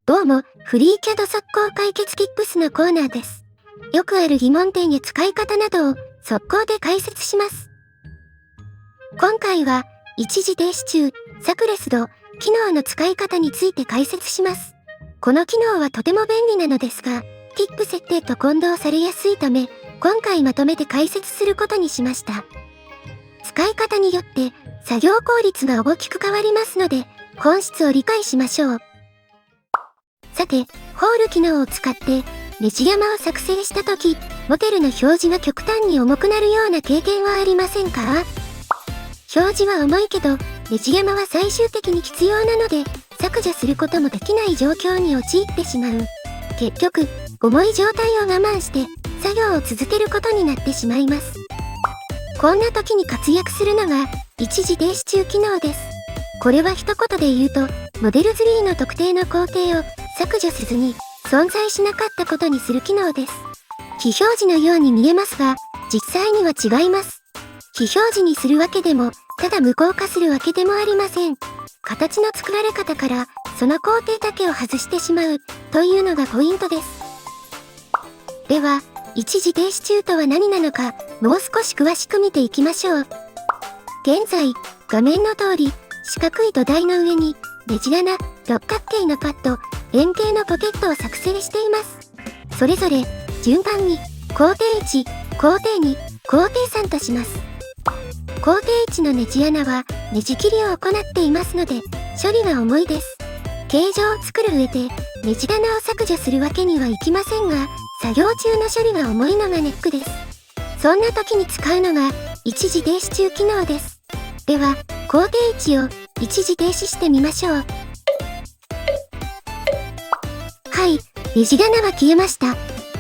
どうも、フリーキャド速攻解決Tipsのコーナーです。よくある疑問点や使い方などを速攻で解説します。今回は、一時停止中、炸裂度、機能の使い方について解説します。この機能はとても便利なのですが、TIP設定と混同されやすいため、今回まとめて解説することにしました。使い方によって、作業効率が大きく変わりますので、本質を理解しましょう。さて、ホール機能を使ってネジ山を作成したとき、モデルの表示が極端に重くなるような経験はありませんか？表示は重いけど、ネジ山は最終的に必要なので、削除することもできない状況に陥ってしまう。結局、重い状態を我慢して、作業を続けることになってしまいます。こんな時に活躍するのが、一時停止中機能です。これは一言で言うと、モデルツリーの特定の工程を削除せずに存在しなかったことにする機能です。非表示のように見えますが、実際には違います。非表示にするわけでも、ただ無効化するわけでもありません。形の作られ方から、その工程だけを外してしまう、というのがポイントです。では、一時停止中とは何なのか、もう少し詳しく見ていきましょう。現在、画面の通り、四角い土台の上に、ネジ穴、六角形のパッド、円形のポケットを作成しています。それぞれ、順番に、工程1、工程2、工程3とします。工程1のネジ穴は、ネジ切りを行っていますので、処理が重いです。形状を作る上で、ネジ穴を削除するわけにはいきませんが、作業中の処理が重いのがネックです。そんな時に使うのが、一時停止中機能です。では、工程1を一時停止してみましょう。はい、ネジ穴は消えました。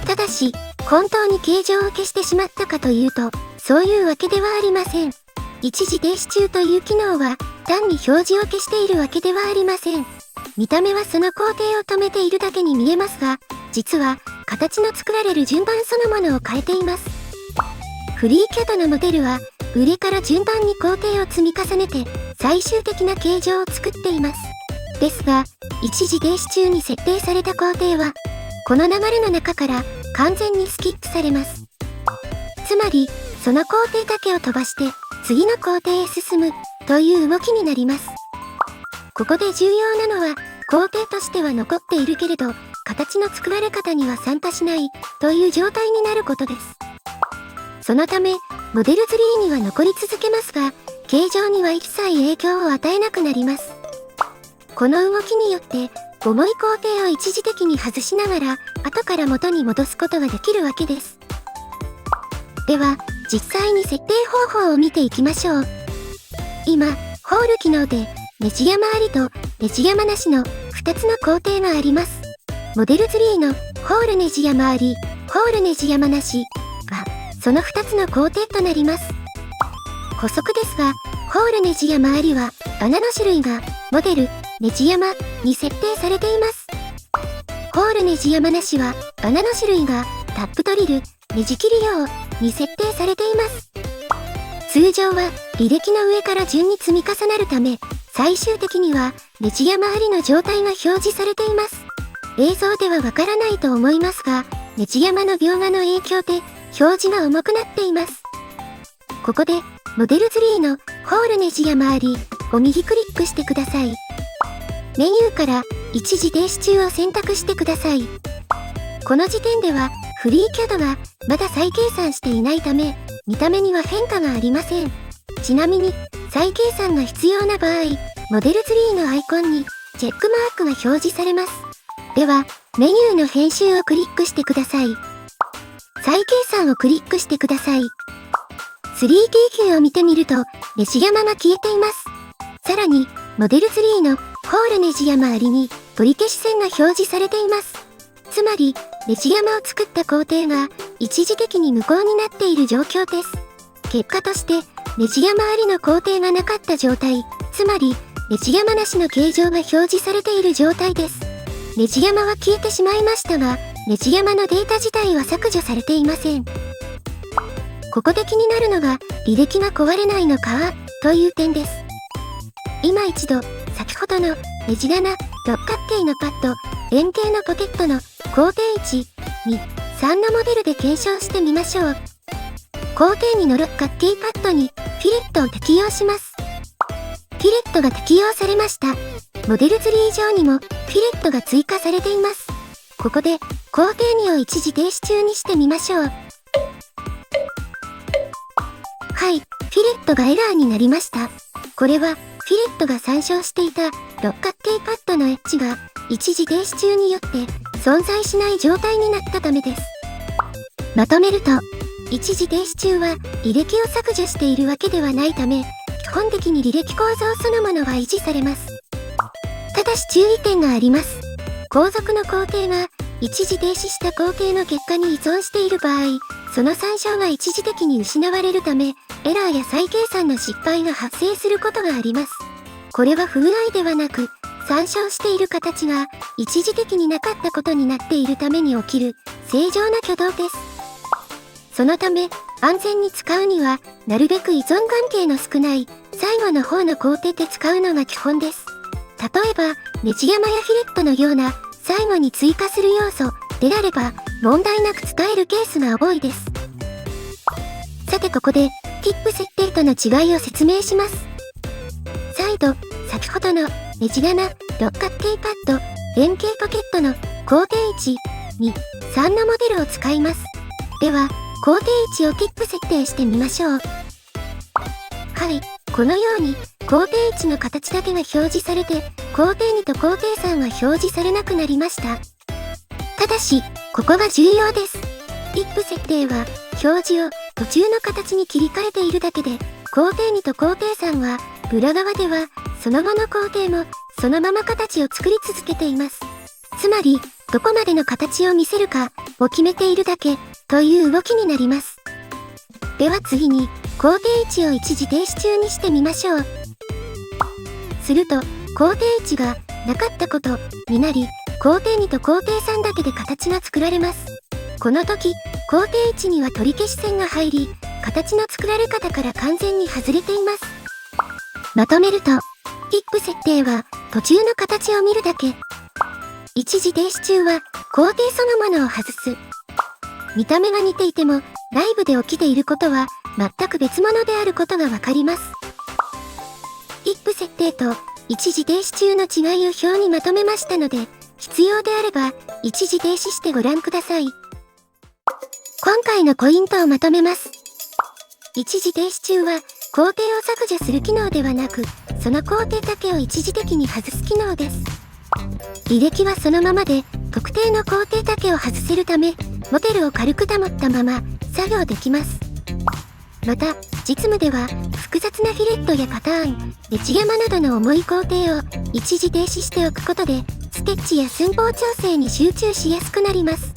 ただし、本当に形状を消してしまったかというと、そういうわけではありません。一時停止中という機能は、単に表示を消しているわけではありません。見た目はその工程を止めているだけに見えますが、実は、形の作られる順番そのものを変えています。フリーキャドのモデルは、上から順番に工程を積み重ねて、最終的な形状を作っています。ですが、一時停止中に設定された工程は、この流れの中から完全にスキップされます。つまり、その工程だけを飛ばして、次の工程へ進む、という動きになります。ここで重要なのは、工程としては残っているけれど、形の作られ方には参加しない、という状態になることです。そのため、モデルツリーには残り続けますが、形状には一切影響を与えなくなります。この動きによって、重い工程を一時的に外しながら、後から元に戻すことができるわけです。では、実際に設定方法を見ていきましょう。今、ホール機能で、ネジ山ありとネジ山なしの2つの工程があります。モデルツリーのホールネジ山あり、ホールネジ山なしが、その2つの工程となります。補足ですが、ホールネジ山ありは、穴の種類が、モデル、ネジ山に設定されています。ホールネジ山なしは、穴の種類が、タップドリル、ネジ切り用に設定されています。通常は、履歴の上から順に積み重なるため、最終的には、ネジ山ありの状態が表示されています。映像ではわからないと思いますが、ネジ山の描画の影響で、表示が重くなっています。ここで、モデルツリーのホールネジ山ありを右クリックしてください。メニューから一時停止中を選択してください。この時点ではフリーキャドがまだ再計算していないため、見た目には変化がありません。ちなみに、再計算が必要な場合、モデルツリーのアイコンにチェックマークが表示されます。では、メニューの編集をクリックしてください。再計算をクリックしてください。3T キューを見てみると、ネジ山が消えています。さらに、モデルツリーのホールネジ山ありに取り消し線が表示されています。つまり、ネジ山を作った工程が一時的に無効になっている状況です。結果として、ネジ山ありの工程がなかった状態、つまり、ネジ山なしの形状が表示されている状態です。ネジ山は消えてしまいましたが、ネジ山のデータ自体は削除されていません。ここで気になるのが、履歴が壊れないのかという点です。今一度、先ほどのネジ穴、六角形のパッド、円形のポケットの工程1、2、3のモデルで検証してみましょう。工程にの六角形パッドにフィレットを適用します。フィレットが適用されました。モデルツリー上にもフィレットが追加されています。ここで工程2を一時停止中にしてみましょう。はい、フィレットがエラーになりました。これはフィレットが参照していた六角形パッドのエッジが一時停止中によって存在しない状態になったためです。まとめると、一時停止中は履歴を削除しているわけではないため、基本的に履歴構造そのものは維持されます。ただし注意点があります。後続の工程が一時停止した工程の結果に依存している場合、その参照が一時的に失われるため、エラーや再計算の失敗が発生することがあります。これは不具合ではなく、参照している形が一時的になかったことになっているために起きる正常な挙動です。そのため、安全に使うには、なるべく依存関係の少ない最後の方の工程で使うのが基本です。例えば、ネジ山やフィレットのような最後に追加する要素であれば、問題なく使えるケースが多いです。さてここで、ティップ設定との違いを説明します。再度、先ほどのネジ穴、六角形パッド、円形ポケットの工程1、2、3のモデルを使います。では、工程1をティップ設定してみましょう。はい、このように工程1の形だけが表示されて、工程2と工程3は表示されなくなりました。ただし、ここが重要です。ティップ設定は表示を途中の形に切り替えているだけで、工程2と工程3は裏側ではその後の工程もそのまま形を作り続けています。つまり、どこまでの形を見せるかを決めているだけという動きになります。では次に、工程1を一時停止中にしてみましょう。すると、工程1がなかったことになり、工程2と工程3だけで形が作られます。この時、工程1には取り消し線が入り、形の作られ方から完全に外れています。まとめると、ティップ設定は途中の形を見るだけ。一時停止中は工程そのものを外す。見た目が似ていても、内部で起きていることは全く別物であることがわかります。ティップ設定と一時停止中の違いを表にまとめましたので、必要であれば一時停止してご覧ください。今回のポイントをまとめます。一時停止中は工程を削除する機能ではなく、その工程だけを一時的に外す機能です。履歴はそのままで、特定の工程だけを外せるため、モデルを軽く保ったまま作業できます。また、実務では複雑なフィレットやパターン、ネジ山などの重い工程を一時停止しておくことで、ステッチや寸法調整に集中しやすくなります。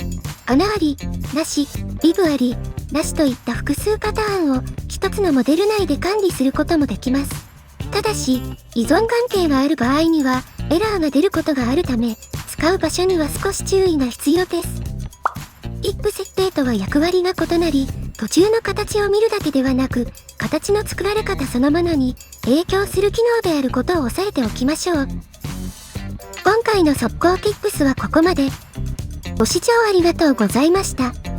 穴あり、なし、ビブあり、なしといった複数パターンを一つのモデル内で管理することもできます。ただし、依存関係がある場合にはエラーが出ることがあるため、使う場所には少し注意が必要です。ティップ設定とは役割が異なり、途中の形を見るだけではなく、形の作られ方そのものに影響する機能であることを押さえておきましょう。今回の速攻 Tips はここまで。ご視聴ありがとうございました。